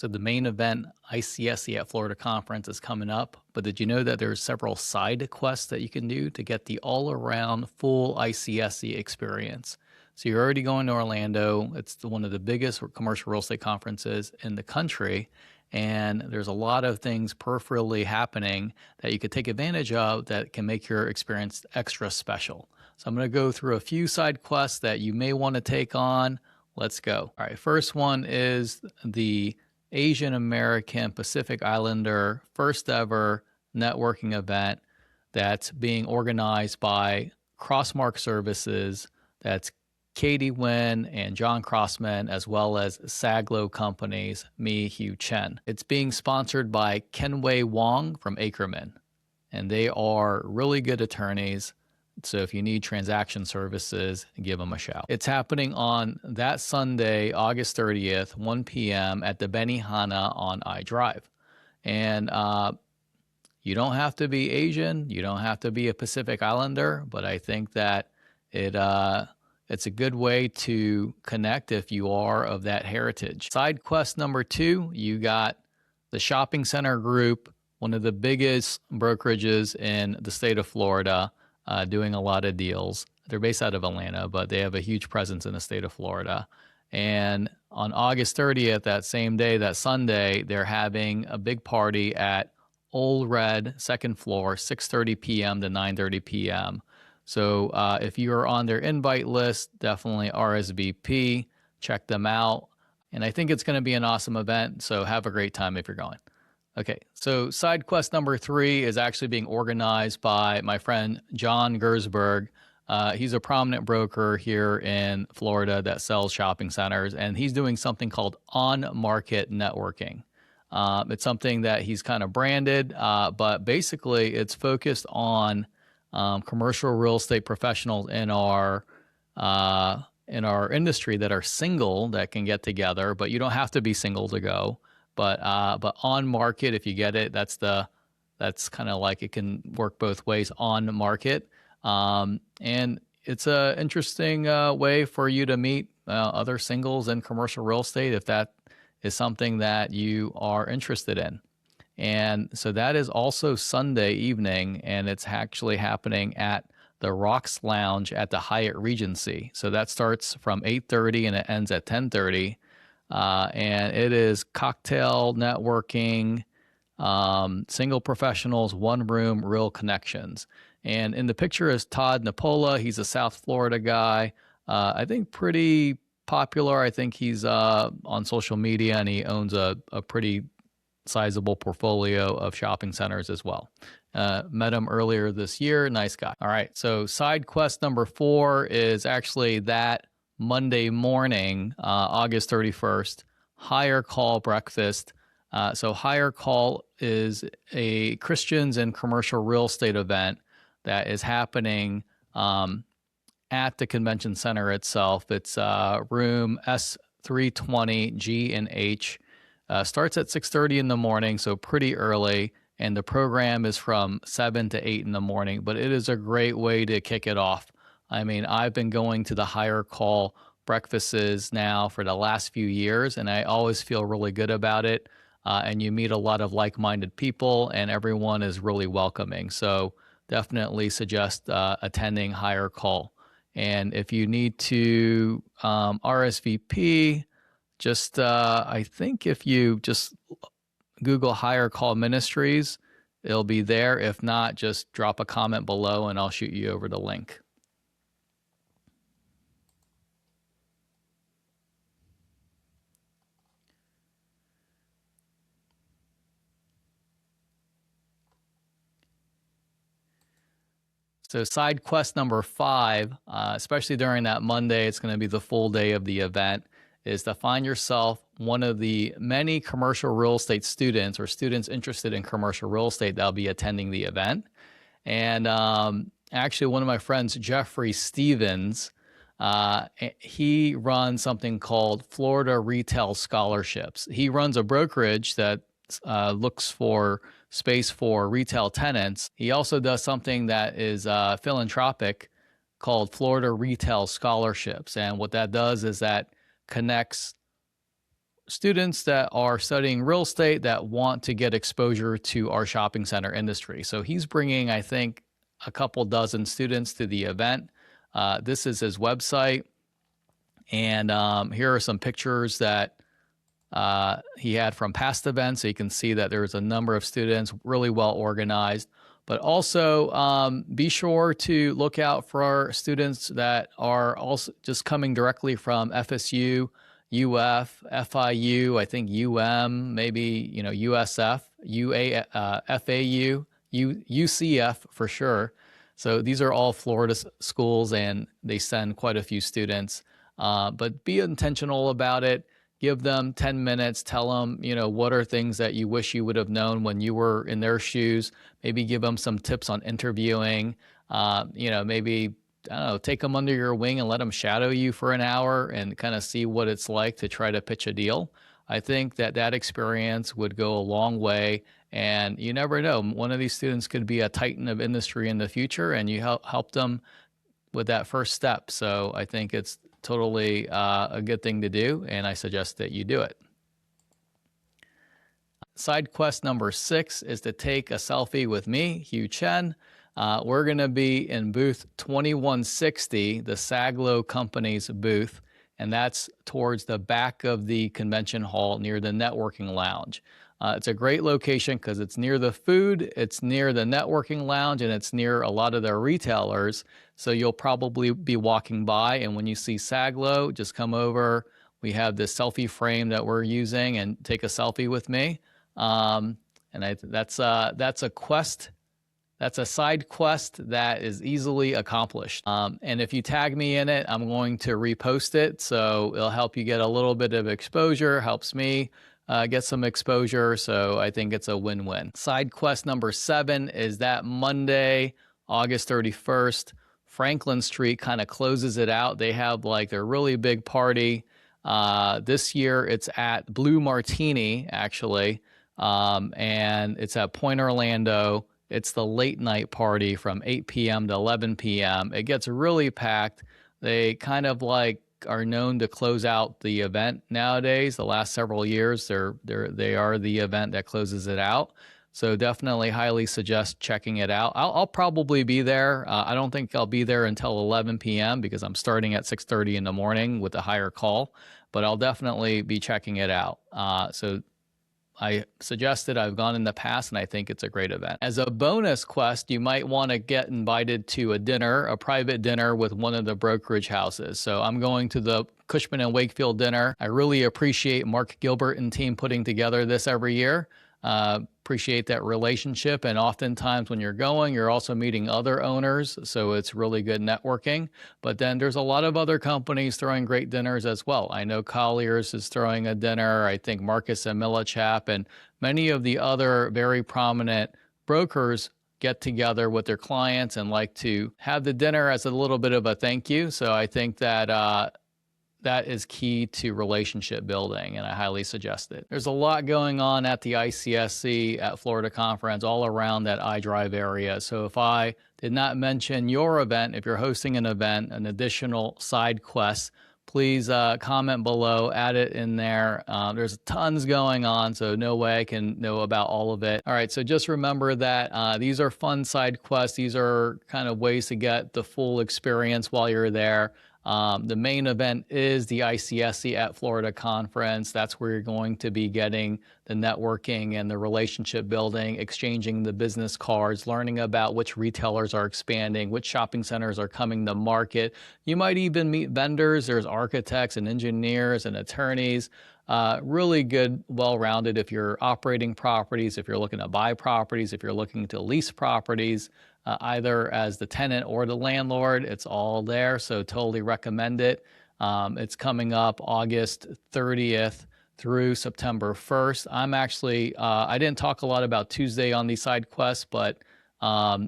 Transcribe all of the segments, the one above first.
So the main event, ICSC at Florida conference, is coming up, but did you know that there's several side quests that you can do to get the all-around full ICSC experience? So you're already going to Orlando. It's one of the biggest commercial real estate conferences in the country, and there's a lot of things peripherally happening that you could take advantage of that can make your experience extra special. So I'm going to go through a few side quests that you may want to take on. Let's go. All right, first one is the Asian American Pacific Islander first ever networking event that's being organized by Crossmark Services. That's Katie Nguyen and John Crossman, as well as Saglo companies, Hugh Chen. It's being sponsored by Kenway Wong from Ackerman, and they are really good attorneys. So if you need transaction services, give them a shout. It's happening on that Sunday, August 30th, 1 p.m. at the Benihana on iDrive. And you don't have to be Asian. You don't have to be a Pacific Islander. But I think that it's a good way to connect if you are of that heritage. Side quest number 2, you got the shopping center group, one of the biggest brokerages in the state of Florida, doing a lot of deals. They're based out of Atlanta, but they have a huge presence in the state of Florida. And on August 30th, that same day, that Sunday, they're having a big party at Old Red, second floor, 6:30 p.m. to 9:30 p.m. So if you're on their invite list, definitely RSVP, check them out. And I think it's going to be an awesome event, so have a great time if you're going. Okay, so side quest number 3 is actually being organized by my friend John Gersberg. He's a prominent broker here in Florida that sells shopping centers, and he's doing something called on-market networking. It's something that he's kind of branded, but basically it's focused on commercial real estate professionals in our industry that are single that can get together, but you don't have to be single to go. But on market, if you get it, that's kind of like it can work both ways on market. And it's an interesting way for you to meet other singles in commercial real estate if that is something that you are interested in. And so that is also Sunday evening, and it's actually happening at the Rocks Lounge at the Hyatt Regency. So that starts from 8:30 and it ends at 10:30. And it is cocktail networking, single professionals, one room, real connections. And in the picture is Todd Napola. He's a South Florida guy. I think pretty popular. I think he's on social media, and he owns a pretty sizable portfolio of shopping centers as well. Met him earlier this year. Nice guy. All right. So side quest number 4 is actually that Monday morning, August 31st, Higher Call Breakfast. So Higher Call is a Christians and commercial real estate event that is happening at the convention center itself. It's room S320 G and H. Starts at 6:30 in the morning, so pretty early, and the program is from 7 to 8 in the morning, but it is a great way to kick it off. I mean, I've been going to the Higher Call breakfasts now for the last few years, and I always feel really good about it. And you meet a lot of like-minded people, and everyone is really welcoming. So definitely suggest attending Higher Call. And if you need to RSVP, just I think if you just Google Higher Call Ministries, it'll be there. If not, just drop a comment below, and I'll shoot you over the link. So side quest number 5, especially during that Monday, it's going to be the full day of the event, is to find yourself one of the many commercial real estate students or students interested in commercial real estate that'll be attending the event. And actually, one of my friends, Jeffrey Stevens, he runs something called Florida Retail Scholarships. He runs a brokerage that looks for space for retail tenants. He also does something that is philanthropic called Florida Retail Scholarships. And what that does is that connects students that are studying real estate that want to get exposure to our shopping center industry. So he's bringing, I think, a couple dozen students to the event. This is his website. And here are some pictures that he had from past events. So you can see that there's a number of students, really well organized. But also be sure to look out for our students that are also just coming directly from FSU, UF, FIU, I think maybe USF, FAU, UCF for sure. So these are all Florida schools, and they send quite a few students. But be intentional about it. Give them 10 minutes. Tell them, what are things that you wish you would have known when you were in their shoes. Maybe give them some tips on interviewing. Maybe, I don't know, take them under your wing and let them shadow you for an hour and kind of see what it's like to try to pitch a deal. I think that experience would go a long way. And you never know. One of these students could be a titan of industry in the future, and you help them with that first step. So I think it's totally a good thing to do, and I suggest that you do it. Side quest number 6 is to take a selfie with me, Chen. We're going to be in booth 2160, the Saglo company's booth, and that's towards the back of the convention hall near the networking lounge. It's a great location because it's near the food, it's near the networking lounge, and it's near a lot of their retailers. So you'll probably be walking by, and when you see Saglo, just come over. We have this selfie frame that we're using, and take a selfie with me. That's a quest. That's a side quest that is easily accomplished. And if you tag me in it, I'm going to repost it. So it'll help you get a little bit of exposure, helps me get some exposure. So I think it's a win-win. Side quest number 7 is that Monday, August 31st, Franklin Street kind of closes it out. They have like their really big party. This year it's at Blue Martini, actually. And it's at Point Orlando. It's the late night party from 8 p.m. to 11 p.m. It gets really packed. They kind of like are known to close out the event nowadays. The last several years, they are the event that closes it out. So definitely highly suggest checking it out. I'll probably be there. I don't think I'll be there until 11 p.m. because I'm starting at 6:30 in the morning with a higher call, but I'll definitely be checking it out. So I suggested, I've gone in the past, and I think it's a great event. As a bonus quest, you might want to get invited to a dinner, a private dinner with one of the brokerage houses. So I'm going to the Cushman and Wakefield dinner. I really appreciate Mark Gilbert and team putting together this every year. Appreciate that relationship, and oftentimes when you're going, you're also meeting other owners, so it's really good networking. But then there's a lot of other companies throwing great dinners as well. I know Colliers is throwing a dinner. I think Marcus and Millichap and many of the other very prominent brokers get together with their clients and like to have the dinner as a little bit of a thank you. So I think that that is key to relationship building, and I highly suggest it. There's a lot going on at the ICSC at Florida Conference all around that iDrive area. So if I did not mention your event, if you're hosting an event, an additional side quest, please comment below, add it in there. There's tons going on, so no way I can know about all of it. All right, so just remember that these are fun side quests. These are kind of ways to get the full experience while you're there. The main event is the ICSC at Florida Conference. That's where you're going to be getting the networking and the relationship building, exchanging the business cards, learning about which retailers are expanding, which shopping centers are coming to market. You might even meet vendors. There's architects and engineers and attorneys. Really good, well-rounded if you're operating properties, if you're looking to buy properties, if you're looking to lease properties, either as the tenant or the landlord. It's all there, so totally recommend it. It's coming up August 30th through September 1st. I'm actually, I didn't talk a lot about Tuesday on these side quests, but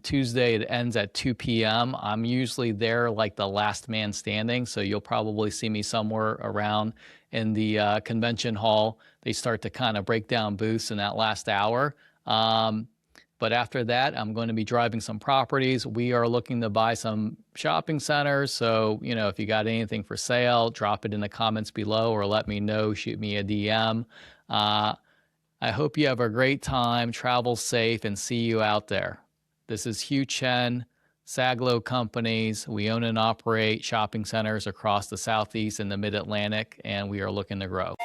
Tuesday it ends at 2 p.m. I'm usually there like the last man standing, so you'll probably see me somewhere around in the convention hall. They start to kind of break down booths in that last hour. But after that, I'm going to be driving some properties. We are looking to buy some shopping centers. So, if you got anything for sale, drop it in the comments below or let me know, shoot me a DM. I hope you have a great time, travel safe, and see you out there. This is Chen, Saglo Companies. We own and operate shopping centers across the Southeast and the Mid-Atlantic, and we are looking to grow.